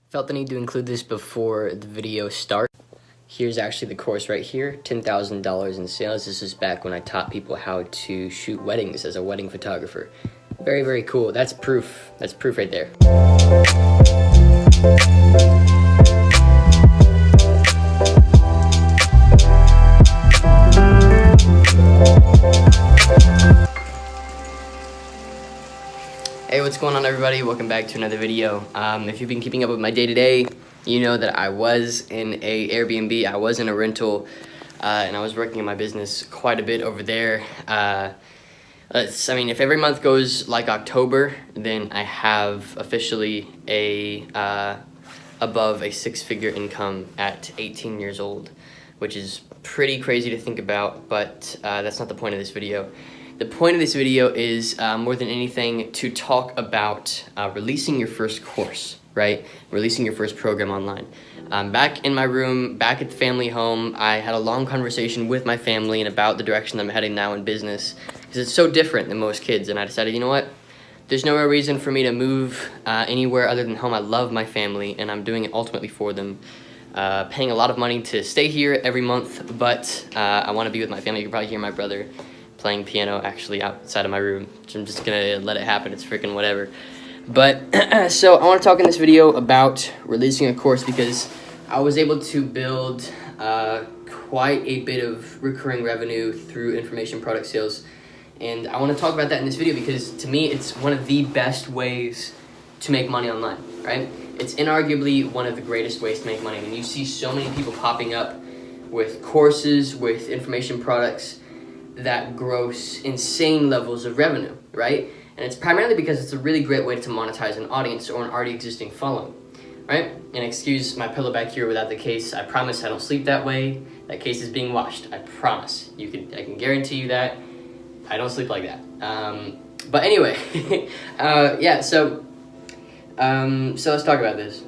Felt the need to include this before the video starts. Here's actually the course right here, $10,000 in sales. This is back when I taught people how to shoot weddings as a wedding photographer. Very, very cool. That's proof. That's proof right there. Hey, what's going on, everybody? Welcome back to another video. If you've been keeping up with my day-to-day, you know that I was in a Airbnb, I was in a rental, and I was working in my business quite a bit over there. If every month goes like October, then I have officially above a six-figure income at 18 years old, which is pretty crazy to think about, but that's not the point of this video. The point of this video is, more than anything, to talk about releasing your first course, right? Releasing your first program online. Back in my room, back at the family home, I had a long conversation with my family and about the direction I'm heading now in business, because it's so different than most kids, and I decided, you know what? There's no real reason for me to move anywhere other than home. I love my family, and I'm doing it ultimately for them. Paying a lot of money to stay here every month, but I want to be with my family. You can probably hear my brother playing piano actually outside of my room, so I'm just gonna let it happen. It's freaking whatever. But so I want to talk in this video about releasing a course, because I was able to build quite a bit of recurring revenue through information product sales, and I want to talk about that in this video because to me it's one of the best ways to make money online, right? It's inarguably one of the greatest ways to make money. And you see so many people popping up with courses, with information products that gross insane levels of revenue, right? And it's primarily because it's a really great way to monetize an audience or an already existing following, right? And excuse my pillow back here without the case. I promise I don't sleep that way. That case is being washed. I promise. I can guarantee you that. I don't sleep like that. But anyway, So let's talk about this.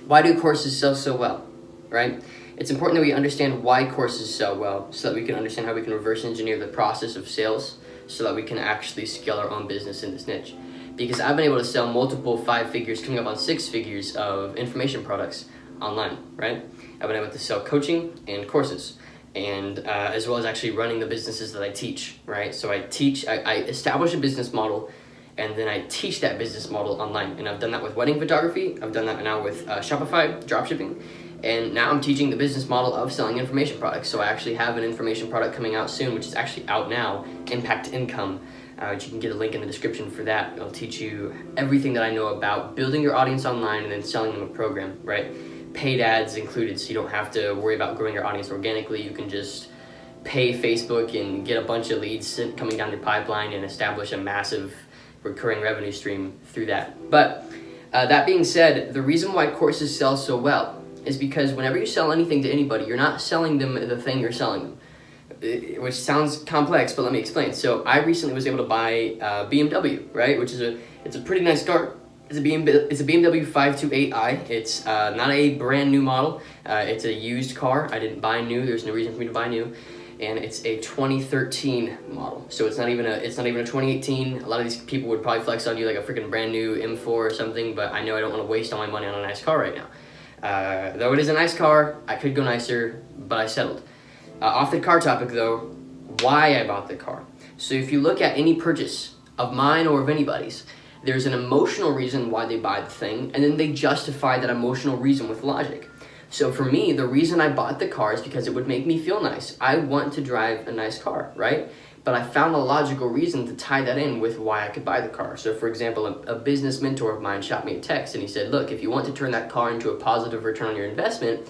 Why do courses sell so well, right? It's important that we understand why courses sell well, so that we can understand how we can reverse engineer the process of sales, so that we can actually scale our own business in this niche. Because I've been able to sell multiple 5 figures, coming up on 6 figures of information products online, right? I've been able to sell coaching and courses, and as well as actually running the businesses that I teach, right? So I establish a business model, and then I teach that business model online. And I've done that with wedding photography. I've done that now with Shopify, dropshipping. And now I'm teaching the business model of selling information products. So I actually have an information product coming out soon, which is actually out now, Impact Income, which you can get a link in the description for that. It'll teach you everything that I know about building your audience online and then selling them a program, right? Paid ads included, so you don't have to worry about growing your audience organically. You can just pay Facebook and get a bunch of leads coming down your pipeline and establish a massive recurring revenue stream through that. But that being said, the reason why courses sell so well is because whenever you sell anything to anybody, you're not selling them the thing you're selling them, which sounds complex, but let me explain. So I recently was able to buy a BMW, right? Which is it's a pretty nice car. It's a BMW 528i. It's not a brand new model. It's a used car. I didn't buy new. There's no reason for me to buy new. And it's a 2013 model. So it's not even a 2018. A lot of these people would probably flex on you like a freaking brand new M4 or something, but I know I don't want to waste all my money on a nice car right now. Though it is a nice car, I could go nicer, but I settled. Off the car topic though, why I bought the car. So if you look at any purchase of mine or of anybody's, there's an emotional reason why they buy the thing, and then they justify that emotional reason with logic. So for me, the reason I bought the car is because it would make me feel nice. I want to drive a nice car, right? But I found a logical reason to tie that in with why I could buy the car. So for example, a business mentor of mine shot me a text and he said, look, if you want to turn that car into a positive return on your investment,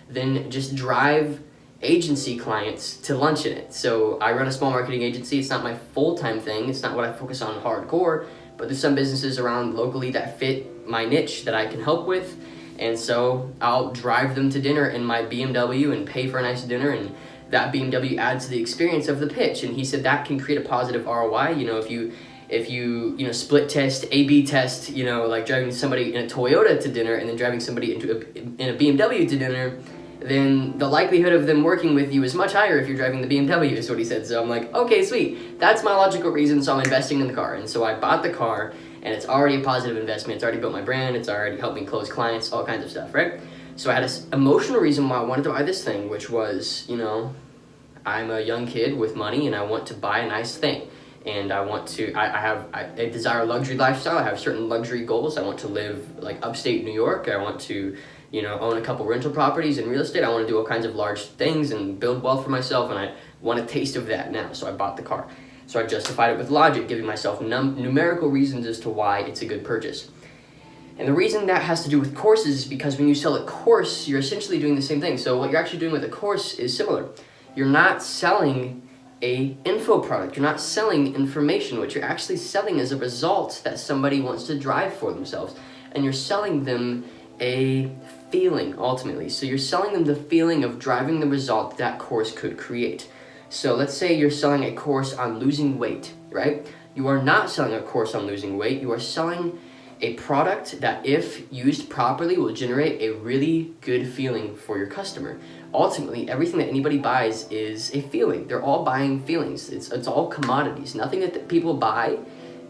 then just drive agency clients to lunch in it. So I run a small marketing agency. It's not my full-time thing. It's not what I focus on hardcore, but there's some businesses around locally that fit my niche that I can help with. And so I'll drive them to dinner in my BMW and pay for a nice dinner, and that BMW adds to the experience of the pitch. And he said that can create a positive ROI. You know, if you split test, A/B test, like driving somebody in a Toyota to dinner and then driving somebody in a BMW to dinner, then the likelihood of them working with you is much higher if you're driving the BMW, is what he said. So I'm like, okay, sweet. That's my logical reason, so I'm investing in the car. And so I bought the car, and it's already a positive investment. It's already built my brand. It's already helped me close clients, all kinds of stuff, right? So I had this emotional reason why I wanted to buy this thing, which was, you know, I'm a young kid with money and I want to buy a nice thing. And I desire a luxury lifestyle. I have certain luxury goals. I want to live like upstate New York. I want to, you know, own a couple rental properties in real estate. I want to do all kinds of large things and build wealth for myself, and I want a taste of that now. So I bought the car. So I justified it with logic, giving myself numerical reasons as to why it's a good purchase. And the reason that has to do with courses is because when you sell a course, you're essentially doing the same thing. So what you're actually doing with a course is similar. You're not selling a info product. You're not selling information. What you're actually selling is a result that somebody wants to drive for themselves. And you're selling them a feeling, ultimately. So you're selling them the feeling of driving the result that course could create. So let's say you're selling a course on losing weight, right? You are not selling a course on losing weight. You are selling a product that, if used properly, will generate a really good feeling for your customer. Ultimately, everything that anybody buys is a feeling. They're all buying feelings. It's all commodities. Nothing that people buy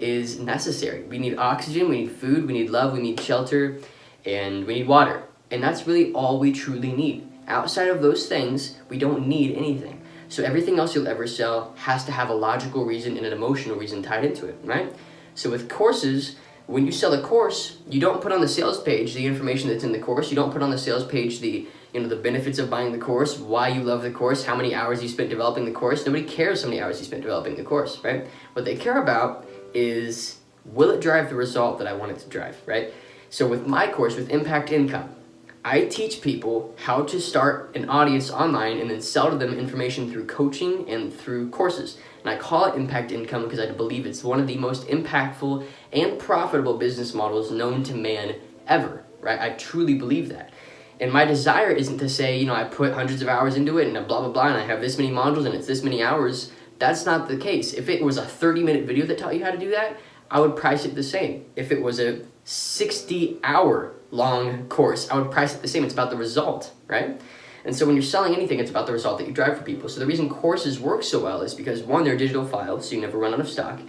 is necessary. We need oxygen, we need food, we need love, we need shelter, and we need water. And that's really all we truly need. Outside of those things, we don't need anything. So everything else you'll ever sell has to have a logical reason and an emotional reason tied into it, right? So with courses, when you sell a course, you don't put on the sales page the information that's in the course. You don't put on the sales page the benefits of buying the course, why you love the course, how many hours you spent developing the course. Nobody cares how many hours you spent developing the course, right? What they care about is, will it drive the result that I want it to drive, right? So with my course, with Impact Income, I teach people how to start an audience online and then sell to them information through coaching and through courses. And I call it Impact Income because I believe it's one of the most impactful and profitable business models known to man ever, right? I truly believe that. And my desire isn't to say, you know, I put hundreds of hours into it and blah, blah, blah, and I have this many modules and it's this many hours. That's not the case. If it was a 30-minute video that taught you how to do that, I would price it the same. If it was a 60-hour long course, I would price it the same. It's about the result, right? And so when you're selling anything, it's about the result that you drive for people. So the reason courses work so well is because, one, they're digital files, so you never run out of stock.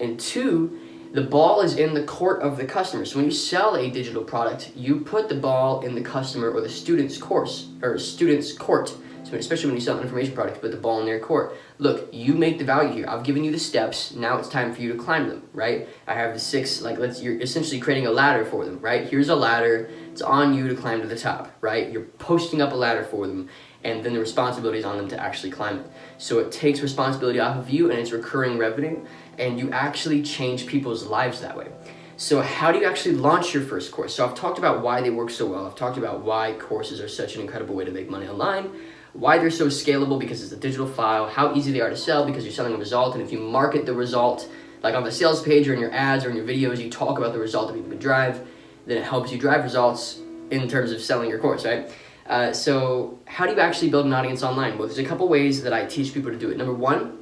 And two, the ball is in the court of the customer. So when you sell a digital product, you put the ball in the customer or the student's course, or student's court. So especially when you sell an information product, you put the ball in their court. Look, you make the value here. I've given you the steps. Now it's time for you to climb them, right? I have the 6, you're essentially creating a ladder for them, right? Here's a ladder. It's on you to climb to the top, right? You're posting up a ladder for them, and then the responsibility is on them to actually climb it. So it takes responsibility off of you, and it's recurring revenue, and you actually change people's lives that way. So how do you actually launch your first course? So I've talked about why they work so well. I've talked about why courses are such an incredible way to make money online, why they're so scalable because it's a digital file, how easy they are to sell because you're selling a result, and if you market the result, like on the sales page or in your ads or in your videos, you talk about the result that people can drive, then it helps you drive results in terms of selling your course, right? So how do you actually build an audience online? Well, there's a couple ways that I teach people to do it. Number one,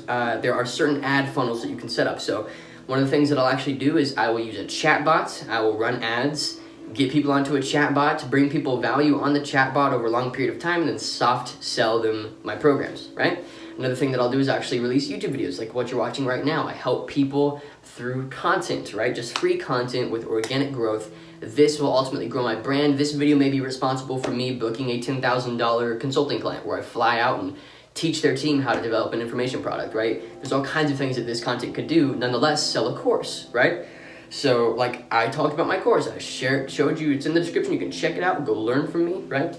there are certain ad funnels that you can set up. So one of the things that I'll actually do is I will use a chatbot. I will run ads, get people onto a chatbot to bring people value on the chatbot over a long period of time, and then soft sell them my programs, right? Another thing that I'll do is actually release YouTube videos like what you're watching right now. I help people through content, right? Just free content with organic growth. This will ultimately grow my brand. This video may be responsible for me booking a $10,000 consulting client where I fly out and teach their team how to develop an information product, right? There's all kinds of things that this content could do. Nonetheless, sell a course, right? So like I talked about my course, I showed you, it's in the description, you can check it out and go learn from me, right?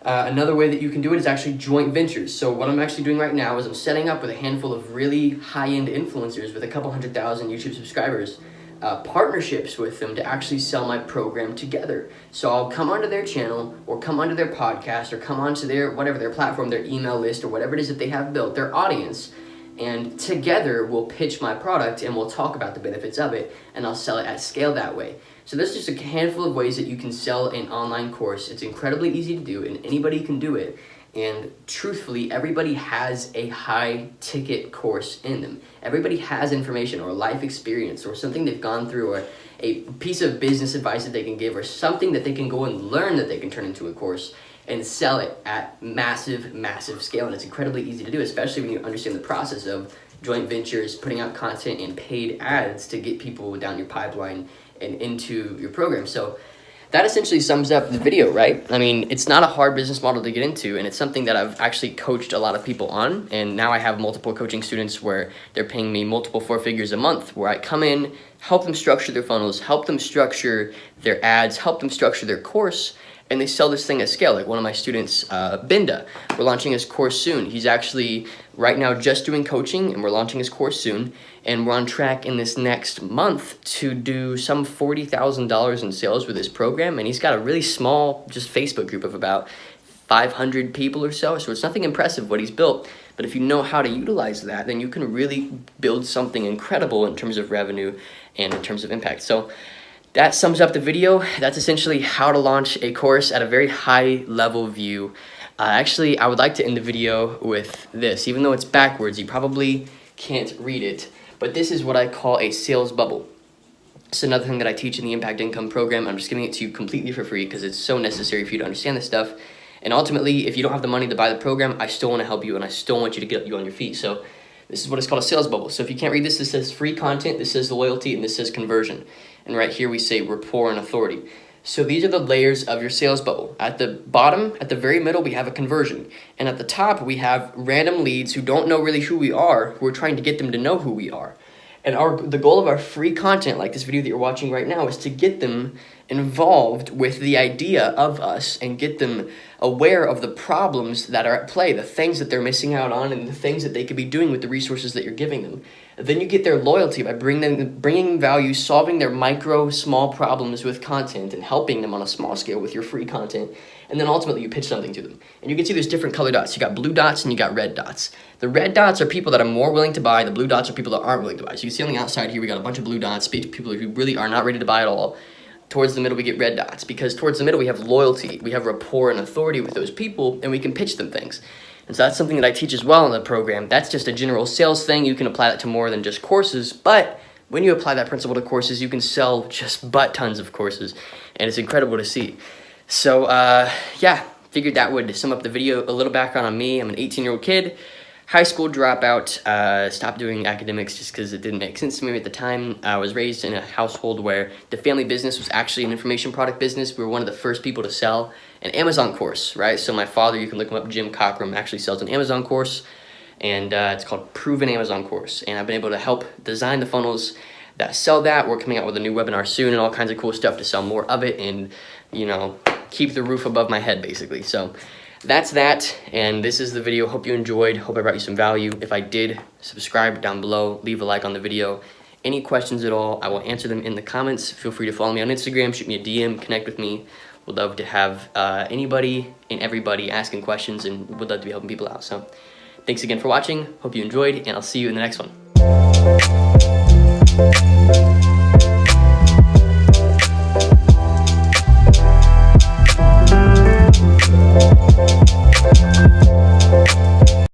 Another way that you can do it is actually joint ventures. So what I'm actually doing right now is I'm setting up with a handful of really high-end influencers with a couple 100,000 YouTube subscribers, partnerships with them to actually sell my program together. So I'll come onto their channel or come onto their podcast or come onto their, whatever, their platform, their email list or whatever it is that they have built, their audience, and together we'll pitch my product and we'll talk about the benefits of it, and I'll sell it at scale that way. So there's just a handful of ways that you can sell an online course. It's incredibly easy to do and anybody can do it. And truthfully, everybody has a high ticket course in them. Everybody has information or life experience or something they've gone through or a piece of business advice that they can give or something that they can go and learn that they can turn into a course and sell it at massive, massive scale. And it's incredibly easy to do, especially when you understand the process of joint ventures, putting out content and paid ads to get people down your pipeline and into your program. So that essentially sums up the video, right? I mean, it's not a hard business model to get into, and it's something that I've actually coached a lot of people on, and now I have multiple coaching students where they're paying me multiple 4 figures a month, where I come in, help them structure their funnels, help them structure their ads, help them structure their course, and they sell this thing at scale. Like one of my students, Binda, we're launching his course soon. He's actually right now just doing coaching, and we're launching his course soon. And we're on track in this next month to do some $40,000 in sales with his program. And he's got a really small, just Facebook group of about 500 people or so. So it's nothing impressive what he's built. But if you know how to utilize that, then you can really build something incredible in terms of revenue and in terms of impact. So that sums up the video. That's essentially how to launch a course at a very high level view. Actually, I would like to end the video with this. Even though it's backwards, you probably can't read it. But this is what I call a sales bubble. It's another thing that I teach in the Impact Income program. I'm just giving it to you completely for free because it's so necessary for you to understand this stuff. And ultimately, if you don't have the money to buy the program, I still want to help you and I still want you to get you on your feet. So this is what is called a sales bubble. So if you can't read this, this says free content, this says loyalty, and this says conversion. And right here we say rapport and authority. So these are the layers of your sales bubble. At the bottom, at the very middle, we have a conversion. And at the top, we have random leads who don't know really who we are, who are trying to get them to know who we are. And the goal of our free content, like this video that you're watching right now, is to get them involved with the idea of us and get them aware of the problems that are at play, the things that they're missing out on, and the things that they could be doing with the resources that you're giving them. Then you get their loyalty by bringing value, solving their small problems with content and helping them on a small scale with your free content. And then ultimately you pitch something to them. And you can see there's different color dots. You got blue dots and you got red dots. The red dots are people that are more willing to buy. The blue dots are people that aren't willing to buy. So you can see on the outside here, we got a bunch of blue dots, people who really are not ready to buy at all. Towards the middle, we get red dots because towards the middle, we have loyalty. We have rapport and authority with those people, and we can pitch them things. And so that's something that I teach as well in the program. That's just a general sales thing. You can apply that to more than just courses, but when you apply that principle to courses, you can sell just butt tons of courses, and it's incredible to see. So yeah, figured that would sum up the video. A little background on me. I'm an 18-year-old kid, high school dropout, stopped doing academics just because it didn't make sense to me at the time. I was raised in a household where the family business was actually an information product business. We were one of the first people to sell an Amazon course, right? So my father, you can look him up, Jim Cockrum, actually sells an Amazon course, and it's called Proven Amazon Course. And I've been able to help design the funnels that sell that. We're coming out with a new webinar soon and all kinds of cool stuff to sell more of it and, you know, keep the roof above my head, basically. So that's that, and this is the video. Hope you enjoyed. Hope I brought you some value. If I did, subscribe down below, leave a like on the video. Any questions at all, I will answer them in the comments. Feel free to follow me on Instagram, shoot me a DM, connect with me. Would love to have anybody and everybody asking questions, and would love to be helping people out. So thanks again for watching. Hope you enjoyed, and I'll see you in the next one.